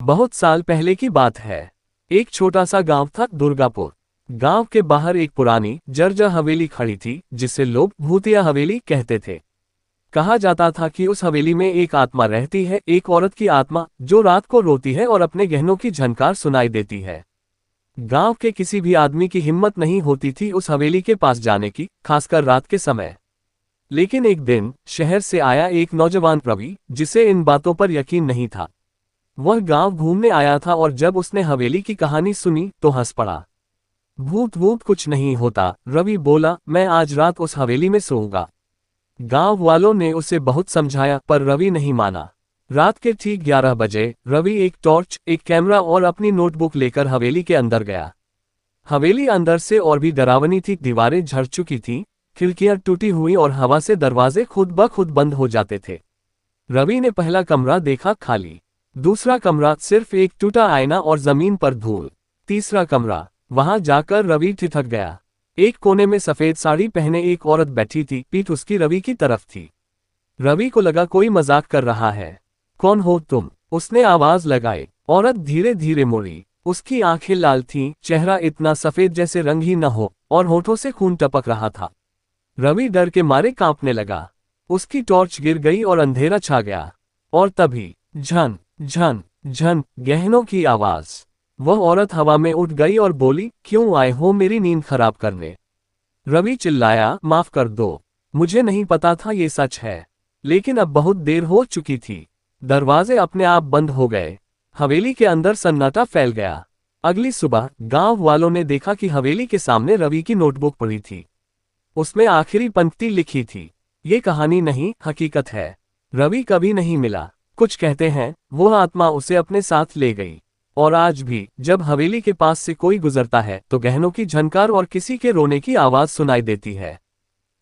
बहुत साल पहले की बात है। एक छोटा सा गांव था, दुर्गापुर। गांव के बाहर एक पुरानी जर्जर हवेली खड़ी थी, जिसे लोग भूतिया हवेली कहते थे। कहा जाता था कि उस हवेली में एक आत्मा रहती है, एक औरत की आत्मा जो रात को रोती है और अपने गहनों की झनकार सुनाई देती है। गांव के किसी भी आदमी की हिम्मत नहीं होती थी उस हवेली के पास जाने की, खासकर रात के समय। लेकिन एक दिन शहर से आया एक नौजवान रवि, जिसे इन बातों पर यकीन नहीं था। वह गांव घूमने आया था और जब उसने हवेली की कहानी सुनी तो हंस पड़ा। भूत वूत कुछ नहीं होता, रवि बोला, मैं आज रात उस हवेली में सोऊंगा। गांव वालों ने उसे बहुत समझाया पर रवि नहीं माना। रात के ठीक 11 बजे रवि एक टॉर्च, एक कैमरा और अपनी नोटबुक लेकर हवेली के अंदर गया। हवेली अंदर से और भी डरावनी थी। दीवारें झड़ चुकी थीं, खिड़कियां टूटी हुई और हवा से दरवाजे खुद ब खुद बंद हो जाते थे। रवि ने पहला कमरा देखा, खाली। दूसरा कमरा, सिर्फ एक टूटा आईना और जमीन पर धूल। तीसरा कमरा, वहां जाकर रवि ठिठक गया। एक कोने में सफेद साड़ी पहने एक औरत बैठी थी, पीठ उसकी रवि की तरफ थी। रवि को लगा कोई मजाक कर रहा है। कौन हो तुम? उसने आवाज लगाई। औरत धीरे धीरे मुड़ी। उसकी आंखें लाल थीं, चेहरा इतना सफेद जैसे रंग ही न हो, और होठों से खून टपक रहा था। रवि डर के मारे कांपने लगा। उसकी टॉर्च गिर गई और अंधेरा छा गया। और तभी झन झन झन गहनों की आवाज। वह औरत हवा में उठ गई और बोली, क्यों आए हो मेरी नींद खराब करने? रवि चिल्लाया, माफ कर दो, मुझे नहीं पता था ये सच है। लेकिन अब बहुत देर हो चुकी थी। दरवाजे अपने आप बंद हो गए। हवेली के अंदर सन्नाटा फैल गया। अगली सुबह गांव वालों ने देखा कि हवेली के सामने रवि की नोटबुक पड़ी थी। उसमें आखिरी पंक्ति लिखी थी, ये कहानी नहीं, हकीकत है। रवि कभी नहीं मिला। कुछ कहते हैं वो आत्मा उसे अपने साथ ले गई। और आज भी जब हवेली के पास से कोई गुजरता है तो गहनों की झनकार और किसी के रोने की आवाज सुनाई देती है।